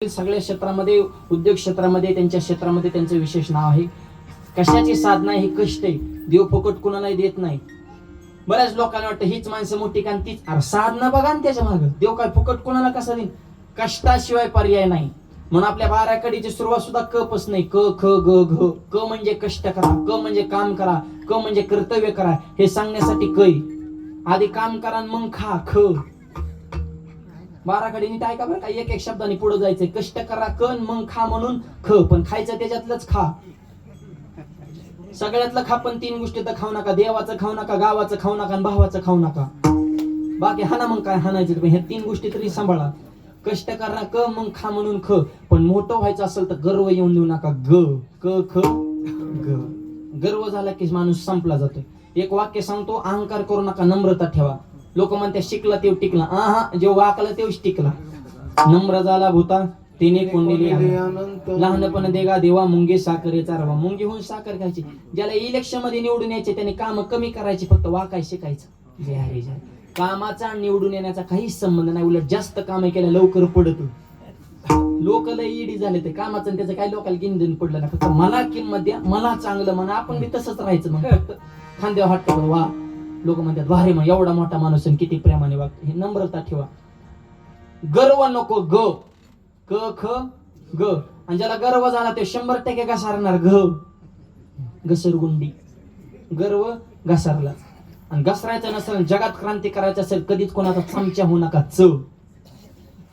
सगळ्या क्षेत्रामध्ये, उद्योग क्षेत्रामध्ये, त्यांच्या क्षेत्रामध्ये त्यांचं विशेष नाव आहे. कशाची साधना ही कष्ट आहे. देव फुकट कुणालाही देत नाही. बऱ्याच लोकांना वाटतं हीच माणसं मोठी कारण तीच, अरे साधना बघा ना त्याच्या मागे. देव काय फुकट कुणाला कसा देईन? कष्टाशिवाय पर्याय नाही. म्हणून आपल्या 12 कडीची सुरुवात सुद्धा क पासून नाही. क ख ग घ. क म्हणजे कष्ट करा, क म्हणजे काम करा, क म्हणजे कर्तव्य करा, हे सांगण्यासाठी कै. आधी काम करा मग खा. ख 12 कडे नीट ऐका बरं का, एक एक शब्दाने पुढे जायचंय. कष्ट करा कण मग खा म्हणून ख, पण खायचं त्याच्यातलंच खा. सगळ्यातलं खा, पण 3 गोष्टी तर खाऊ नका. देवाचं खाऊ नका, गावाचं खाऊ नका, आणि भावाचं खाऊ नका. बाकी हाना मग काय हाणायचं, पण ह्या 3 गोष्टी तरी सांभाळा. कष्ट करा क मग खा म्हणून ख, पण मोठं व्हायचं असेल तर गर्व येऊन देऊ नका. ग क ख ग. गर्व झाला की माणूस संपला जातो. एक वाक्य सांगतो, अहंकार करू नका, नम्रता ठेवा. लोक म्हणते शिकला तेव टिकला. आहा, जे वाकला तेवच टिकला. नम्र झाला भूता तिने कोंडली लहानपण देगा देवा मुंगे साखरेचा रवा. मुंगी होऊन साखर खायची. ज्याला इलेक्शन मध्ये निवडून यायचे त्याने काम कमी करायची, फक्त वाकाय शिकायचं. जय हरी जय. कामाचा निवडून येण्याचा काहीच संबंध नाही. उलट जास्त काम केलं लवकर पडत. लोक लय इडी झाले ते कामाचं, त्याचं काही लोकांना किंमत पडलं ना. फक्त मला किंमत द्या, मला चांगलं म्हणा. आपण बी तसंच राहायचं. मग फक्त खांद्यावर हात टाकून वा. लोक म्हणतात भारी, मग एवढा मोठा माणूस किती प्रेमाने वागतो. हे नम्रता ठेवा. गर्व नको. ग क ख ग. आणि ज्याला गर्व झाला ते 100% घसारणार. घसरगुंडी. गर्व घसारला. आणि घसरायचं नसेल, जगात क्रांती करायचं असेल, कधीच कोणाचा चमचा होऊ नका.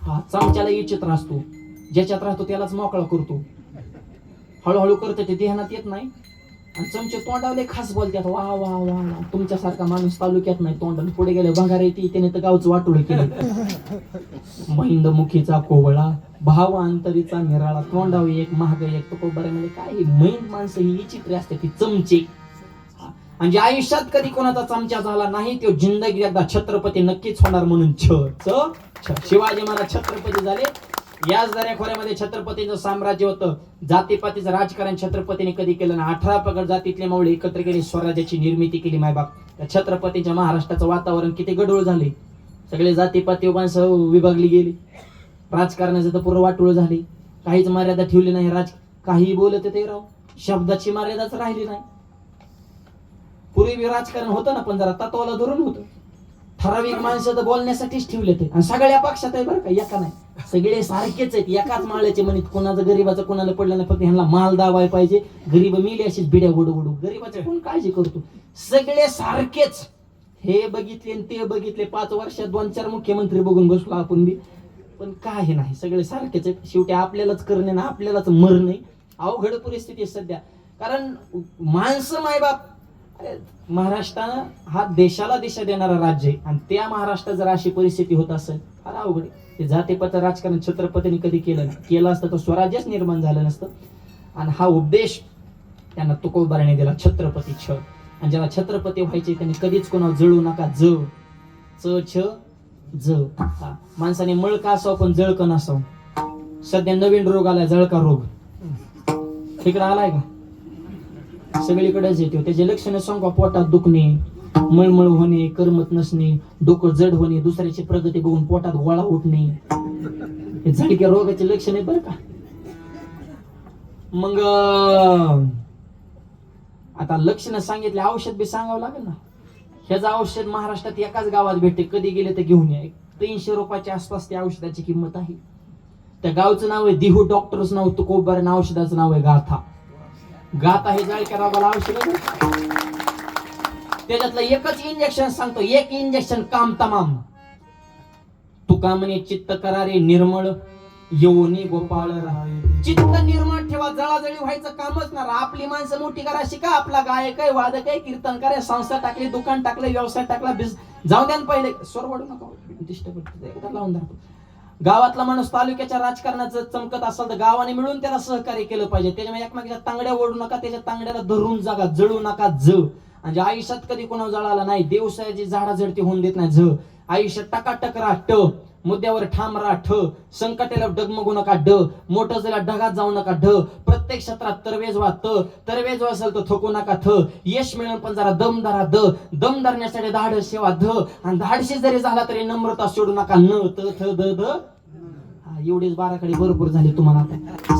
हा चमच्याला विचित्र असतो. ज्याच्यात राहतो त्यालाच मोकळा करतो. हळूहळू करतो ते ध्यानात येत नाही. आणि चमचे तोंडावले खास बोलतात. वा वा वा. तुमच्यासारखा माणूस तालुक्यात नाही. तोंडाने पुढे गेले भंगार येते, त्याने तर गावचं वाटोळ केले. महिंद मुखीचा कोवळा, भाव अंतरीचा निराळा, तोंडावे एक महाग एक. तो कोबऱ्यामध्ये काय महिंद माणसं ही विचित्र असते, ती चमचे. आणि जे आयुष्यात कधी कोणाचा चमचा झाला नाही, तो जिंदगी एकदा छत्रपती नक्कीच होणार. म्हणून शिवाजी महाराज छत्रपती झाले. याच दऱ्याखोऱ्यामध्ये छत्रपतीचं साम्राज्य होतं. जातीपातीचं राजकारण छत्रपतीने कधी केलं ना. 18 पगड जातीतले मावळे एकत्र केले, स्वराज्याची निर्मिती केली. मायबाप, त्या छत्रपतीच्या महाराष्ट्राचं वातावरण किती गडूळ झाले. सगळे जातीपाती माणसं विभागली गेली. राजकारणाचं तर पूर्ण वाटोळ झाले. काहीच मर्यादा ठेवली नाही. काही बोलत ते राव, शब्दाची मर्यादाच राहिली नाही. पूर्वी राजकारण होतं ना, पण जरा तत्वाला धरून होतं. ठराविक माणसं तर बोलण्यासाठीच ठेवले ते. आणि सगळ्या पक्षात आहे बरं का, एका नाही. सगळे सारखेच आहेत, एकाच माळ्याचे म्हणत. कोणाचं गरीबाचं कोणाला पडलं नाही. फक्त ह्यांना माल दावाय पाहिजे. गरीब मिले अशीच बिड्या उडू. गरीबाचं कोण काळजी करतो? सगळे सारखेच. हे बघितले आणि ते बघितले. 5 वर्षात 2-4 मुख्यमंत्री बघून बसलो आपण बी. पण काय नाही, सगळे सारखेच आहेत. शेवटी आपल्यालाच करणे ना, आपल्यालाच मरणे. अवघड परिस्थिती आहे सध्या. कारण माणसं मायबाप. महाराष्ट्रानं हा देशाला दिशा देणारा राज्य आहे. आणि त्या महाराष्ट्रात जर अशी परिस्थिती होत असेल, फार अवघड आहे. ते जातीपात राजकारण छत्रपतीने कधी केलं नाही. केलं असतं तर स्वराज्यच निर्माण झालं नसतं. आणि हा उपदेश त्यांना तुकोबाराने दिला, छत्रपती छ. आणि ज्याला छत्रपती व्हायचे त्यांनी कधीच कोणावर जळू नका. माणसाने मळ का असावं पण जळक नसावं. सध्या नवीन रोग आलाय, जळका रोग. तिकडे आलाय का? सगळीकडेच येतो. त्याचे लक्षण सांगू, पोटात दुखणे, मळमळ होणे, करमत नसणे, डोकं जड होणे, दुसऱ्याची प्रगती बघून पोटात गोळा उठणे, हे झडक्या रोगाचे लक्षण आहे बरं का. मग आता लक्षण सांगितले, औषध बी सांगावं लागेल ना. ह्याचं औषध महाराष्ट्रात एकाच गावात भेटते. कधी गेले तर घेऊन या. 300 रुपयाच्या आसपास त्या औषधाची किंमत आहे. त्या गावचं नाव आहे दिहू. डॉक्टरचं नाव तुकोबार. औषधाचं नाव आहे गाथा. गाथा हे जळक्या रोगाला औषध आहे. त्याच्यातलं एकच इंजेक्शन सांगतो, एक इंजेक्शन काम तमाम. तुका म्हणे चित्त करारे निर्मळ, येऊनी गोपाळ राय. चित्त निर्मळ ठेवा, जळाजळी व्हायचं कामच ना. आपली माणसं मोठी करा शिका. आपला गायक आहे, वादक आहे, कीर्तन करा, संस्था टाकली, दुकान टाकलं, व्यवसाय टाकला, जाऊ द्या पहिले. स्वर वाढू नका, लावून धरतो. गावातला माणूस तालुक्याच्या राजकारणाचं चमकत असेल तर गावाने मिळून त्याला सहकार्य केलं पाहिजे. त्याच्यामुळे एकमेकाच्या तांगड्या ओढू नका, त्याच्या तांगड्याला धरून जागा. जळू नका. आणि आयुष्यात कधी कोणावर जळाला नाही. देवसायाची झाडाझडती होऊन देत नाही. आयुष्यात टकाटक राहा. ट मुद्द्यावर ठाम राहा. ठ संकटाला डगमगू नका. ड मोठं झाला ढगात जाऊ नका. ढ प्रत्येक क्षेत्रात तरवेज व्हा. तरवेज असेल तर थकू नका. थ यश मिळेल पण जरा दम धरा. दम धरण्यासाठी धाडस सेवा. आणि धाडशी जरी झाला तरी नम्रता सोडू नका. न त थ द ध एवढेच बाराकडे भरपूर झाले तुम्हाला आता.